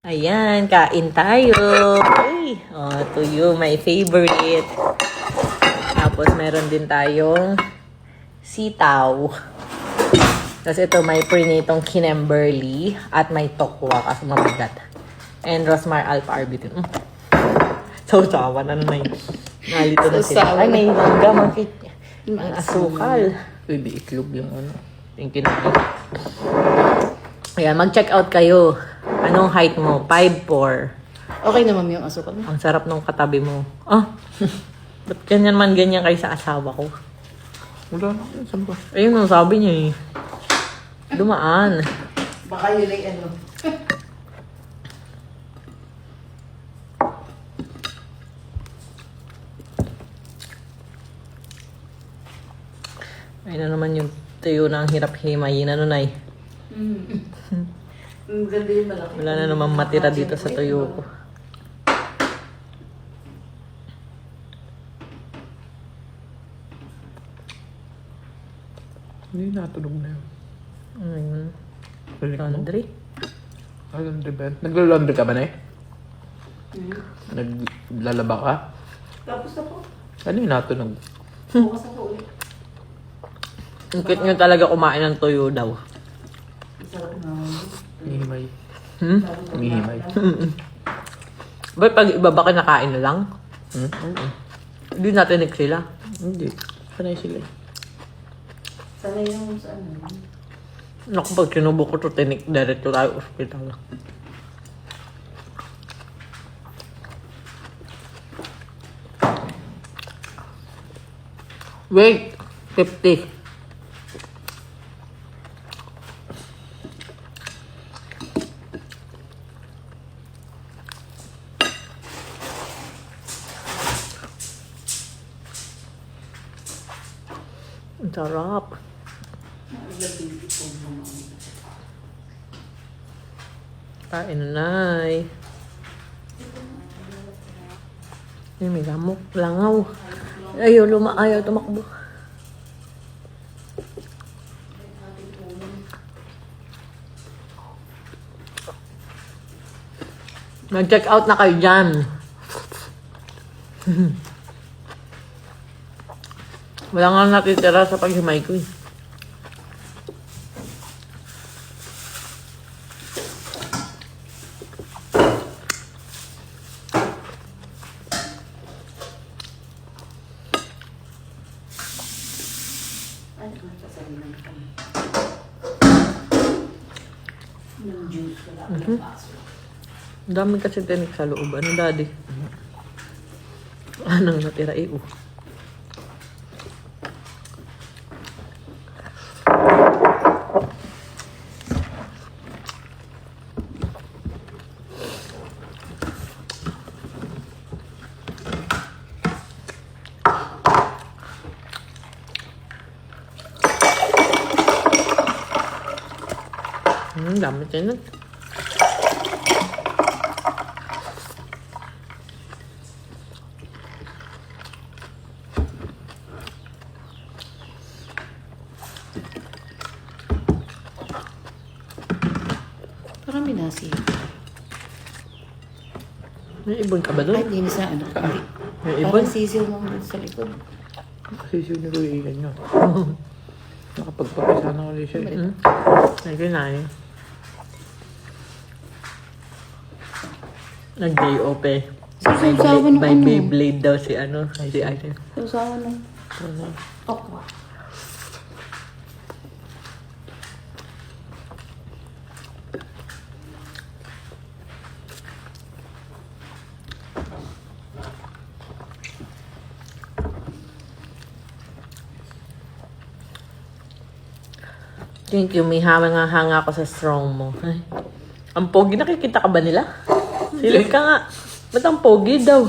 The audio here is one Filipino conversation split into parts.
Ayan, kain tayo. Uy, oh, tuyo, my favorite. Tapos meron din tayong sitaw. Tapos ito, may prinitong kinemberly at may tokwa kasi mabigat. And rosmar alpha-arbutin. Sausawa na naman. Nalito na sila. Ay, may langga, ang asukal. Uy, di itlog yung ano. Yung kinagin. Ayan, mag-check out kayo. Anong height mo? 5'4". Okay naman yung asukal mo. Ang sarap nung katabi mo. Ah, ba't ganyan man ganyan kayo sa asawa ko? Wala na. Saan ba? Ayun ang sabi niya eh. Dumaan. Baka yun ay ano. Ayun na naman yung tuyo na ang hirap himayin. Ano na eh. Ang ganda yung malaki. Wala na naman matira dito sa tuyo ko. Hindi natulog na yun. Ayun. Balik mo? Laundry. Ay, laundry ba? Nagla-laundry ka ba na eh? Naglalaba ka? Tapos na po. Ano yung natunog? Bukas na po ulit. Ang cute nyo talaga kumain ng tuyo daw. Sarap na. Umihimay. Hmm? Umihimay. Ba't pag iba ba kinakain na lang? Hmm? Oo. Hindi natinig sila. Hindi. Sanay sila eh. Sanay yung sa ano. Naku, pag sinubok ko to, tinik, diretso tayo ospital. Wait! 50. Ang sarap. Kain na, Nay. Ay, may lamok. Langaw. Ayaw, ayaw tumakbo. Nag-check out na kayo dyan. Wala nga natitira sa paghimay ko eh. Ano ang sasabihin ko? Yung juice wala ko ng baso. Ang dami kasi tinik sa loob. Ano, daddy? Anong natira eh, oh. Dami tinik. Parang binasi. May ibon ka ba Ay, doon? hindi na sa ano. Hindi. May ibon? Parang sisil mo sa likod. Kasi siya nag-uwigan niya. Nakapagpapisa na ulit siya. Hmm? Ay, kinain. Nag-day-off eh. Susawa ng May ano? Beyblade daw si ano, si Irene. Susawa ng okwa. Thank you, may hanga ako sa strong mo. Ay, ang pogi, nakikita ka ba nila? Silip ka nga. Ba't ang pogi daw?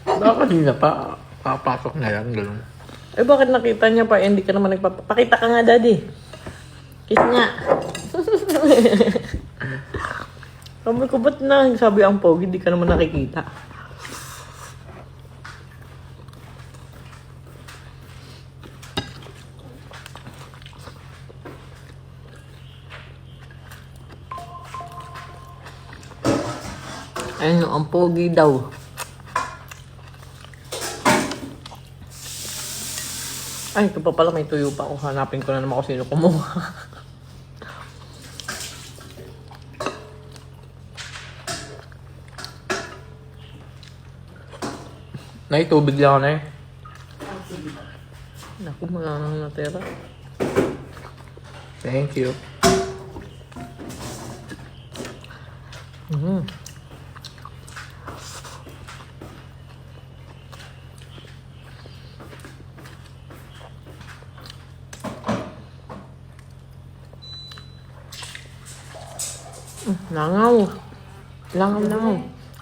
Baka kanina pa, papasok na lang. Ganun. Eh, bakit nakita niya pa? Eh, hindi ka naman nagpapakita ka nga, daddy. Kiss nga. Sabi ko, ba't na? Sabi ang pogi, hindi ka naman nakikita. Ayun, ang pogi daw. Ay, ito pa pala, may tuyo pa ako. Hanapin ko na naman kung sino kumuha. Nay, tubig lang ako, Nay. Naku, wala nang natira. Thank you. Mm. Langaw. Langaw.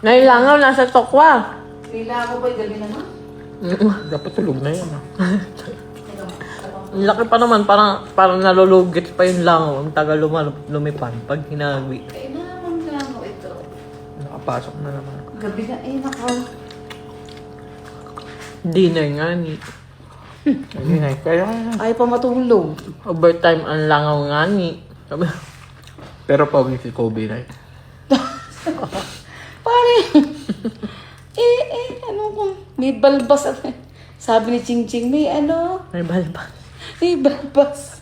Nailangaw, nasa tokwa. Pila ako ba gabi naman? Dapat tulog na yan, ah. Ang laki pa naman, parang nalulugit pa yung langaw. Ang tagal lumipad pag hinagwi. Kaya naman lang ako ito. Nakapasok na naman. Gabi na, nako. Dinner nga ni. Ayun, Nay. Kaya, Ay pa matulog. Overtime ang langaw nga ni. Sabi, pero pogi si Kobe, Nay. Pare. Ano kung may balbas. Sabi ni Ching Ching, may ano? may balba. May balbas.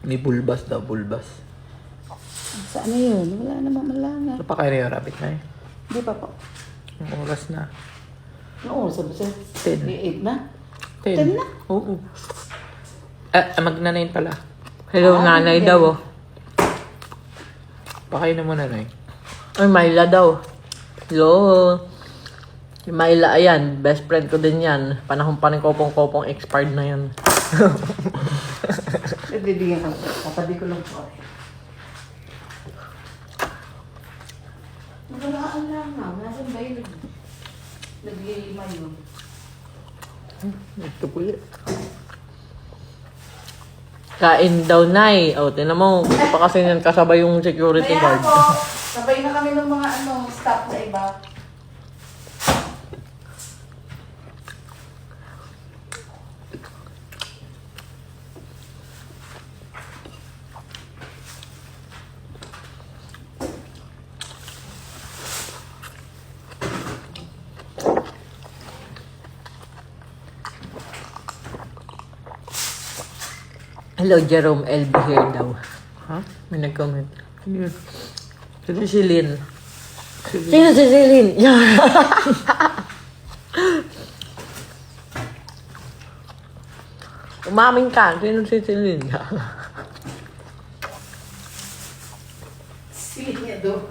Ni bulbas daw, bulbas. Saan na yun? Wala naman malanga. Ano pa kayo na yung rabbit, Nay? Hindi pa po. Ang oras na. Oo, sabi siya. 10. 8 na? 10. 10 na? Oo. Magnanayin pala. Hello, nanay hindi. daw. Oh. Pakain na muna, Nay. Ay, Myla daw. Hello. Yung Myla, ayan. Best friend ko din yan. Panahon pa ng kopong-kopong expired na yan. Bibigyan ko. Tatabi ko lang po. Nawalaan lang na. Nasaan ba yun? Naglilima yun. Ito po yun. Kain daw, Nay. O, tinan mo. Pa kasi yan kasabay yung security Kaya guard. po, sabay na kami ng mga staff sa iba. Hello, Jerome LB here daw. Ha? May nag-comment. Ano yun? Si Celine. Sino si Celine? Yan. Umamin ka. Sino si Celine? Sige doon.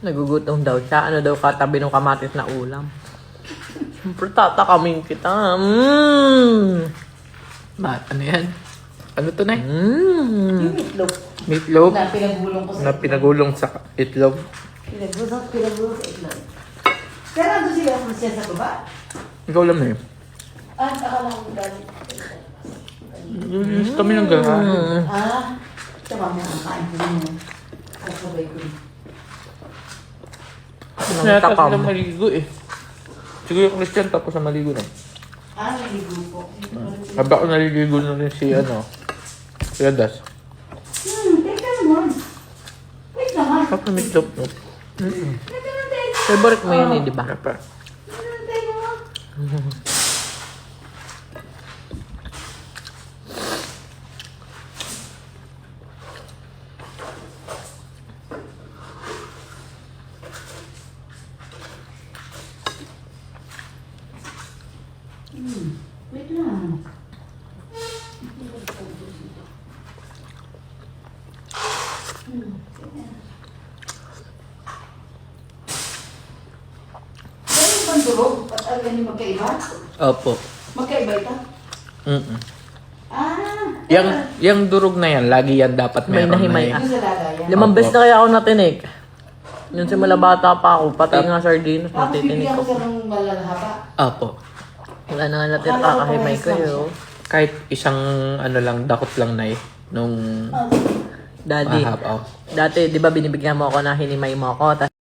Nagugutom daw siya. Ano daw katabi ng kamatis na ulam? Siyempre, tatakamin kita. Ano yan? Ano to, Nay? Yung itlog. Meatloaf Na pinagulong ko sa na pinagulong sa itlog. Pinagulong sa itlog. Pero ando sila kung siya sa baba. Ikaw lang, Nay. Akala ko galing. Yes, kami ng garahe. Tama mo ang kain ko rin yun. Kasabay ko rin. Nang Kaya takam. sila maligo eh. Siguro yung Christian tapos na maligo na. Naligo po. Haba ko naliligo na rin si si Adas. Teka naman. Wait naman. Kapag meatloaf, no? Teka naman, teka. Favorite mo yun eh, di ba? Kapa. Teka naman. Wait lang. Meron bang durog? At ano magkaiba? Opo. Magkaiba ito? Mm-mm. Ah! Yung durog na yan, lagi yan dapat May meron nahimay na Yung sa lagayan. 5 beses na kaya ako natinik. Yung simula bata pa ako, pati nga sardinas, Tapos natitinik bibigyan ko ko. siya ng malalahaba. Opo. Wala na nga natira, kakahimay ko yun. Kahit isang lang, dakot lang na nung Daddy, mahaba. dati, di ba binibigyan mo ako na hinimay mo ako,